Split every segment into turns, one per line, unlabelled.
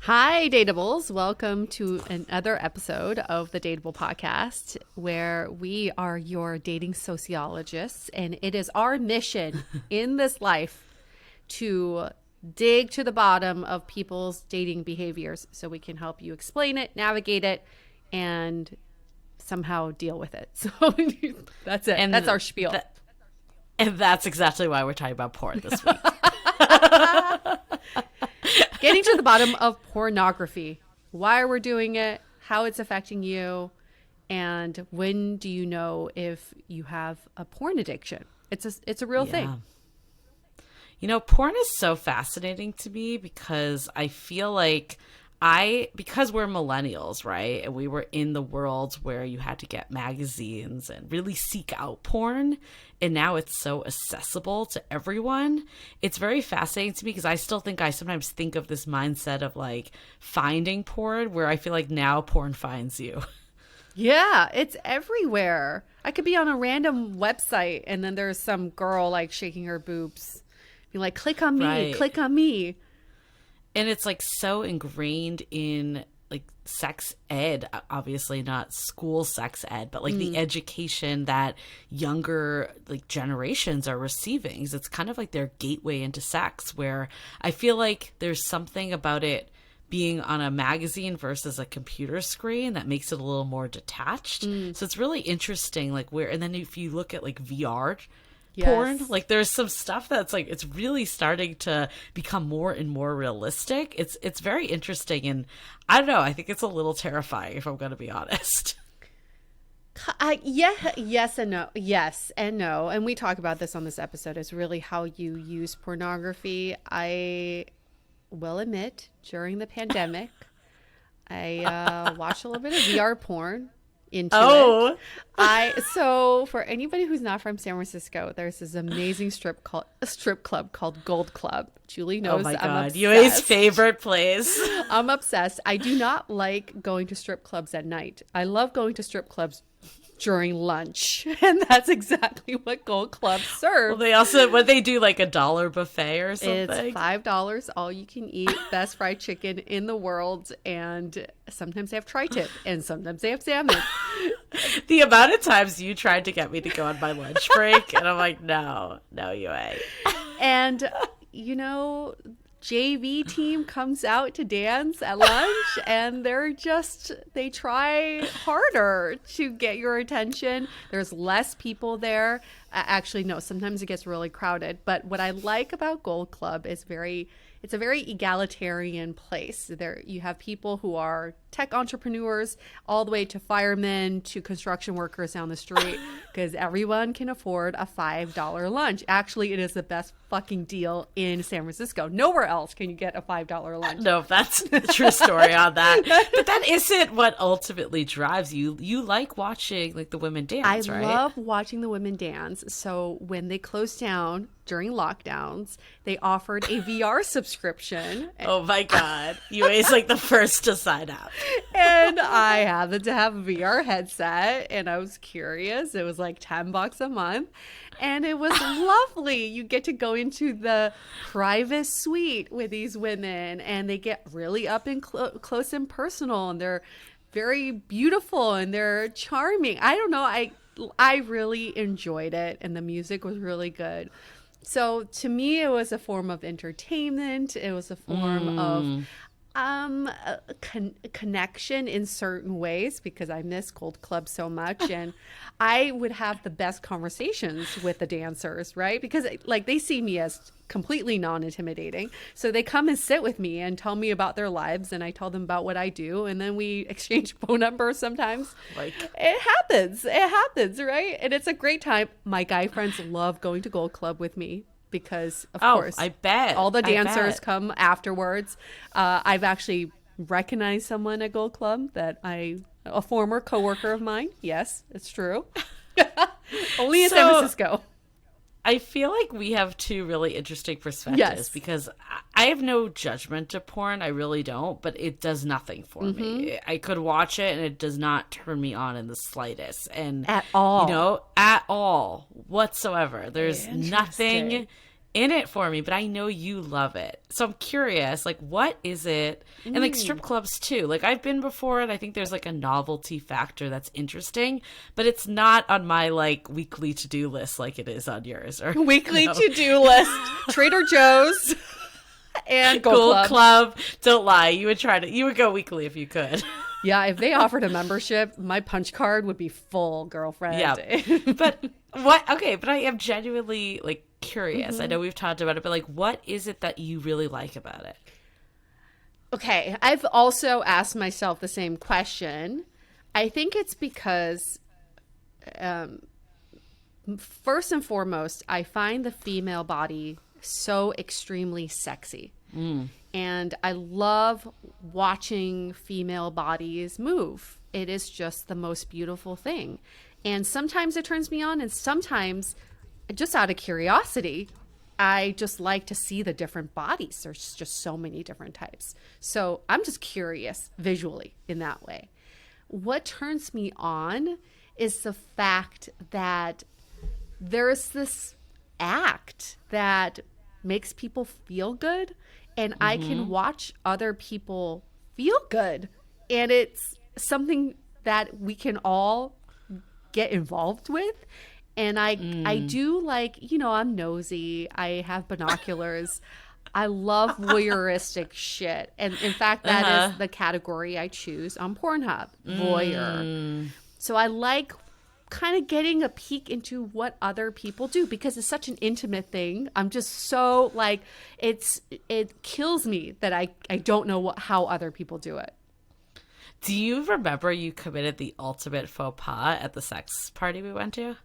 Hi, Dateables. Welcome to another episode of the Dateable podcast, where we are your dating sociologists, and it is our mission in this life to dig to the bottom of people's dating behaviors so we can help you explain it, navigate it, and somehow deal with it. So that's it.
And
that's our spiel.
And that's exactly why we're talking about porn this week.
Getting to the bottom of pornography, why we're doing it, how it's affecting you, and when do you know if you have a porn addiction? It's a real thing.
You know, porn is so fascinating to me because I feel like because we're millennials, right? And we were in the world where you had to get magazines and really seek out porn. And now it's so accessible to everyone. It's very fascinating to me because I sometimes think of this mindset of like finding porn, where I feel like now porn finds you.
Yeah, it's everywhere. I could be on a random website and then there's some girl like shaking her boobs. Be like, click on me,
Right.
click on me.
And it's like so ingrained in like sex ed, obviously not school sex ed, but like the education that younger like generations are receiving. It's kind of like their gateway into sex, where I feel like there's something about it being on a magazine versus a computer screen that makes it a little more detached. So it's really interesting, like and then if you look at like VR porn, like there's some stuff that's like it's really starting to become more and more realistic. It's very interesting, and I don't know, I think it's a little terrifying, if I'm going to be honest.
Yes and no, and we talk about this on this episode, is really how you use pornography. I will admit, during the pandemic, I watched a little bit of VR porn. Into it. So for anybody who's not from San Francisco, there's this amazing strip club called Gold Club. Julie knows.
Oh my
I'm
God,
obsessed.
UA's favorite place.
I'm obsessed. I do not like going to strip clubs at night. I love going to strip clubs during lunch, and that's exactly what Gold Club serves.
Well, they also they do like $1 buffet or something.
It's $5, all you can eat, best fried chicken in the world, and sometimes they have tri-tip, and sometimes they have salmon.
The amount of times you tried to get me to go on my lunch break, and I'm like, no, UA.
And you know, JV team comes out to dance at lunch, and they try harder to get your attention. There's less people there. Actually, no, sometimes it gets really crowded. But what I like about Gold Club is it's a very egalitarian place. There you have people who are tech entrepreneurs all the way to firemen to construction workers down the street, because everyone can afford a $5 lunch. Actually, it is the best fucking deal in San Francisco. Nowhere else can you get a $5 lunch.
No, that's a true story on that. But that isn't what ultimately drives you. You like watching like the women dance, right?
I love watching the women dance. So when they closed down during lockdowns, they offered a VR subscription.
Oh my God. UA's like the first to sign up.
And I happened to have a VR headset, and I was curious. It was like $10 a month, and it was lovely. You get to go into the private suite with these women, and they get really up and close and personal, and they're very beautiful and they're charming. I don't know. I really enjoyed it, and the music was really good. So to me, it was a form of entertainment. It was a form of connection in certain ways, because I miss Gold Club so much, and I would have the best conversations with the dancers, right? Because like they see me as completely non-intimidating, so they come and sit with me and tell me about their lives, and I tell them about what I do, and then we exchange phone numbers sometimes. Like it happens, right? And it's a great time. My guy friends love going to Gold Club with me, because of course
I bet
all the dancers come afterwards. I've actually recognized someone at Gold Club a former coworker of mine. Yes, it's true. Only in San Francisco.
I feel like we have two really interesting perspectives, because I have no judgment to porn. I really don't, but it does nothing for me. I could watch it and it does not turn me on in the slightest. And
at all.
At all whatsoever. There's nothing in it for me, but I know you love it. So I'm curious, like, what is it? And like strip clubs too. Like, I've been before, and I think there's like a novelty factor that's interesting, but it's not on my like weekly to-do list like it is on yours. Or
Weekly to-do list. Trader Joe's and Gold
Club. Don't lie. You would go weekly if you could.
Yeah, if they offered a membership, my punch card would be full, girlfriend.
Yeah. But but I am genuinely like curious. I know we've talked about it, but like, what is it that you really like about it?
Okay, I've also asked myself the same question. I think it's because, first and foremost, I find the female body so extremely sexy. And I love watching female bodies move. It is just the most beautiful thing. And sometimes it turns me on, and sometimes, just out of curiosity, I just like to see the different bodies. There's just so many different types. So I'm just curious visually in that way. What turns me on is the fact that there's this act that makes people feel good, and I can watch other people feel good. And it's something that we can all get involved with. And I do like, I'm nosy. I have binoculars. I love voyeuristic shit. And in fact, that is the category I choose on Pornhub, voyeur. So I like kind of getting a peek into what other people do, because it's such an intimate thing. I'm just so like, it kills me that I don't know how other people do it.
Do you remember you committed the ultimate faux pas at the sex party we went to?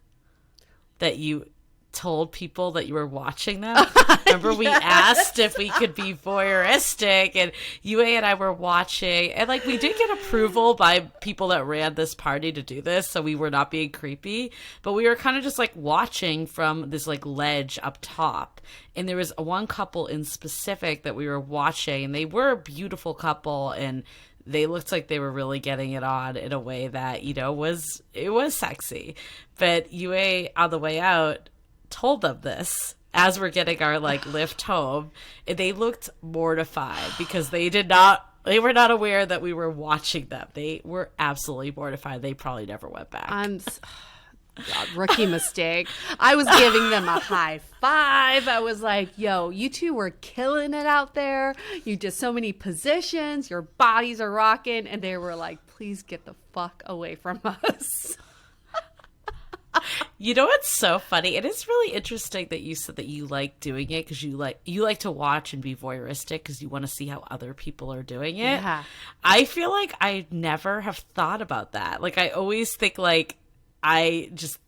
That you told people that you were watching them? Remember we asked if we could be voyeuristic, and Yue and I were watching, and like we did get approval by people that ran this party to do this, so we were not being creepy, but we were kind of just like watching from this like ledge up top. And there was one couple in specific that we were watching, and they were a beautiful couple, and they looked like they were really getting it on in a way that, was sexy. But Yue, on the way out, told them this as we're getting our like lift home, and they looked mortified because they were not aware that we were watching them. They were absolutely mortified. They probably never went back.
God, rookie mistake. I was giving them a high five. I was like, yo, you two were killing it out there. You did so many positions. Your bodies are rocking. And they were like, please get the fuck away from us.
You know what's so funny? It is really interesting that you said that you like doing it because you like to watch and be voyeuristic because you want to see how other people are doing it.
Yeah.
I feel like I never have thought about that. Like, I always think like I just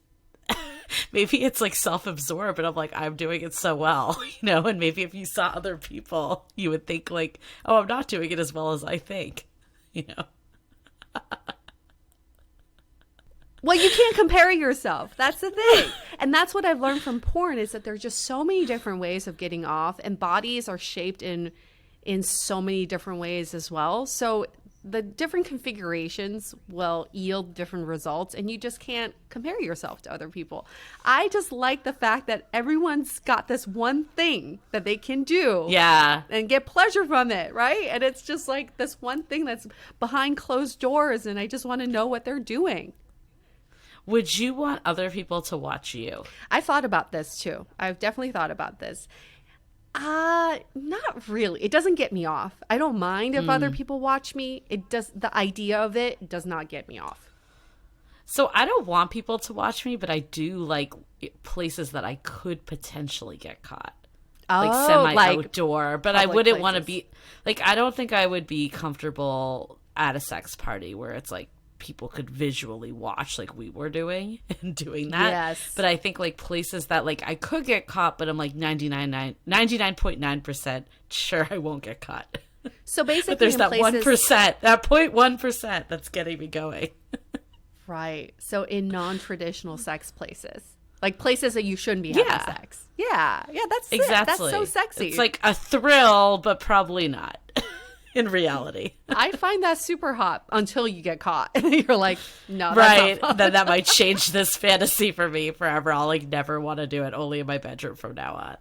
maybe it's like self-absorbed, and I'm like, I'm doing it so well, and maybe if you saw other people, you would think like, oh, I'm not doing it as well as I think,
Well, you can't compare yourself. That's the thing. And that's what I've learned from porn, is that there's just so many different ways of getting off, and bodies are shaped in so many different ways as well. So the different configurations will yield different results, and you just can't compare yourself to other people. I just like the fact that everyone's got this one thing that they can do, and get pleasure from it, right? And it's just like this one thing that's behind closed doors, and I just want to know what they're doing.
Would you want other people to watch you?
I thought about this too. I've definitely thought about this. Not really. It doesn't get me off. I don't mind if other people watch me. The idea of it does not get me off.
So I don't want people to watch me, but I do like places that I could potentially get caught. Like semi-outdoor, but I wouldn't want to be like, I don't think I would be comfortable at a sex party where it's like people could visually watch like we were doing and doing that.
Yes.
But I think like places that like I could get caught, but I'm like 99.9% sure I won't get caught.
So basically,
but there's that 1%, that 0.1% that's getting me going.
Right. So in non-traditional sex places, like places that you shouldn't be having sex. Yeah. Yeah. That's
exactly.
That's so sexy.
It's like a thrill, but probably not. in reality.
I find that super hot until you get caught. You're like, no, that's
Right.
not fun.
Then that might change this fantasy for me forever. I'll like never want to do it, only in my bedroom from now on.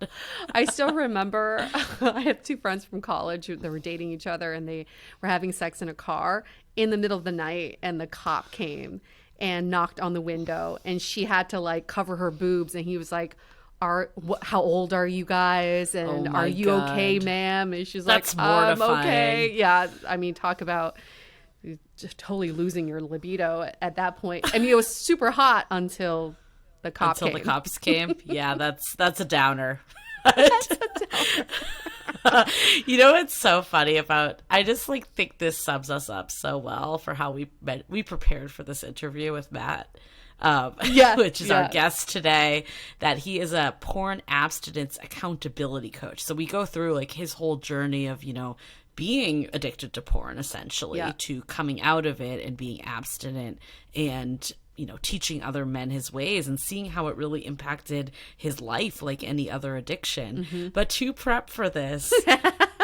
I still remember I have two friends from college that were dating each other, and they were having sex in a car in the middle of the night, and the cop came and knocked on the window, and she had to like cover her boobs, and he was like, how old are you guys? And are you okay, ma'am? And she's
That's
like, I'm
mortifying.
okay. Yeah. I mean, talk about just totally losing your libido at that point. I mean, it was super hot until the cop
Until
came.
the cops came. Yeah, that's a downer.
That's a downer.
You know what's so funny about, I just like think this sums us up so well for how we prepared for this interview with Matt. Which is our guest today, that he is a porn abstinence accountability coach. So we go through like his whole journey of, being addicted to porn essentially, to coming out of it and being abstinent, and teaching other men his ways and seeing how it really impacted his life like any other addiction. But to prep for this,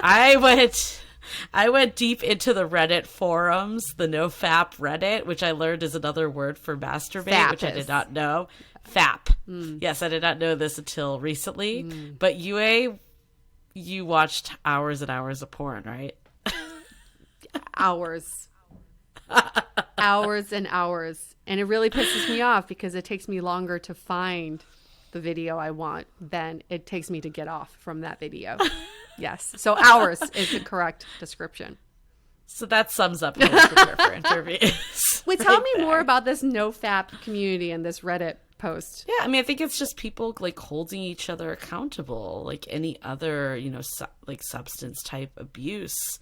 I went deep into the Reddit forums, the NoFap Reddit, which I learned is another word for masturbate, which I did not know. FAP. Yes, I did not know this until recently. But you watched hours and hours of porn, right?
Hours. Hours and hours. And it really pisses me off because it takes me longer to find the video I want than it takes me to get off from that video. Yes. So hours is the correct description.
So that sums up how to prepare for interviews.
Wait, tell me more about this NoFap community and this Reddit post.
Yeah, I mean, I think it's just people like holding each other accountable, like any other, like substance type abuse.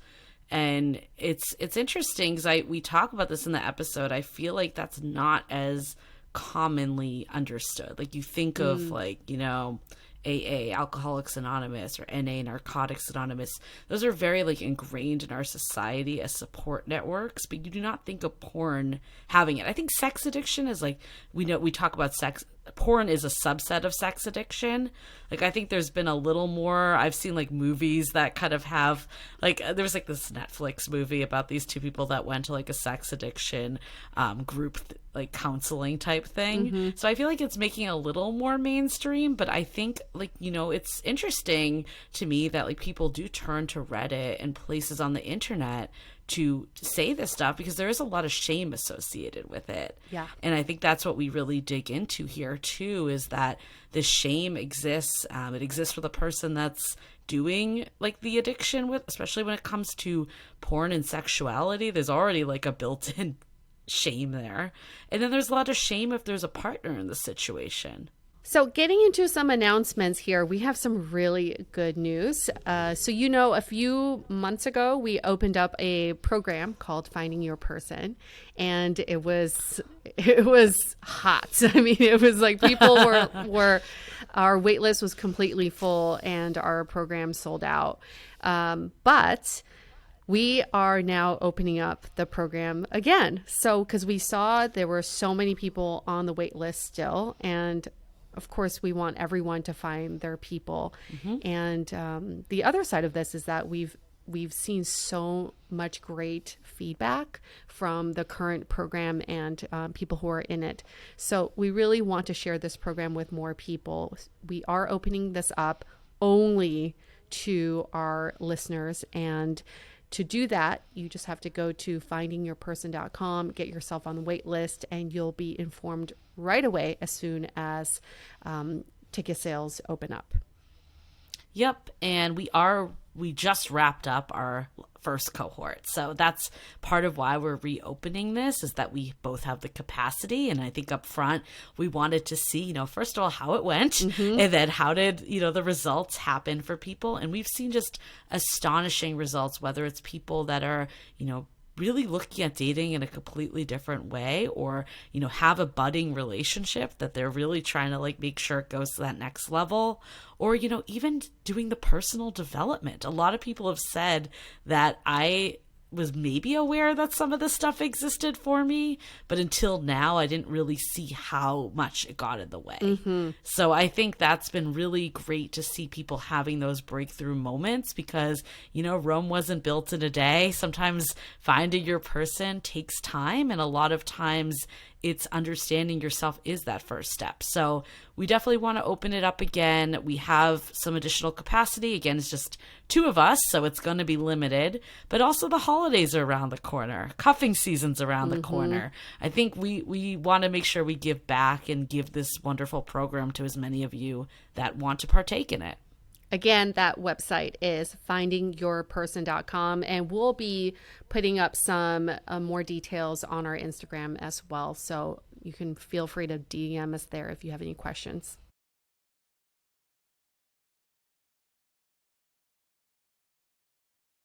And it's interesting because we talk about this in the episode. I feel like that's not as commonly understood. Like you think of like, AA, Alcoholics Anonymous, or NA, Narcotics Anonymous. Those are very like ingrained in our society as support networks, but you do not think of porn having it. I think sex addiction is like, we talk about sex. Porn is a subset of sex addiction. Like I think there's been a little more, I've seen like movies that kind of have like, there was like this Netflix movie about these two people that went to like a sex addiction group like counseling type thing. So I feel like it's making a little more mainstream, but I think like, it's interesting to me that like people do turn to Reddit and places on the internet to say this stuff because there is a lot of shame associated with it.
Yeah.
And I think that's what we really dig into here too, is that the shame exists. It exists for the person that's doing like the addiction with, especially when it comes to porn and sexuality, there's already like a built-in shame there. And then there's a lot of shame if there's a partner in the situation.
So getting into some announcements here, we have some really good news. A few months ago, we opened up a program called Finding Your Person, and it was hot. I mean, it was like people were our wait list was completely full and our program sold out. But we are now opening up the program again. So, because we saw there were so many people on the wait list still, and of course, we want everyone to find their people. And the other side of this is that we've seen so much great feedback from the current program and people who are in it. So we really want to share this program with more people. We are opening this up only to our listeners, and to do that, you just have to go to findingyourperson.com, get yourself on the wait list, and you'll be informed right away as soon as ticket sales open up.
Yep. And we just wrapped up our first cohort. So that's part of why we're reopening this, is that we both have the capacity. And I think up front, we wanted to see, first of all, how it went, and then how did, the results happen for people. And we've seen just astonishing results, whether it's people that are, really looking at dating in a completely different way, or, have a budding relationship that they're really trying to like make sure it goes to that next level, or, even doing the personal development. A lot of people have said that I was maybe aware that some of this stuff existed for me, but until now I didn't really see how much it got in the way. So I think that's been really great to see people having those breakthrough moments, because, you know, Rome wasn't built in a day. Sometimes finding your person takes time, and a lot of times it's understanding yourself is that first step. So we definitely want to open it up again. We have some additional capacity. Again, it's just 2 of us, so it's going to be limited. But also the holidays are around the corner. Cuffing season's around the corner. I think we want to make sure we give back and give this wonderful program to as many of you that want to partake in it.
Again, that website is findingyourperson.com, and we'll be putting up some more details on our Instagram as well. So you can feel free to DM us there if you have any questions.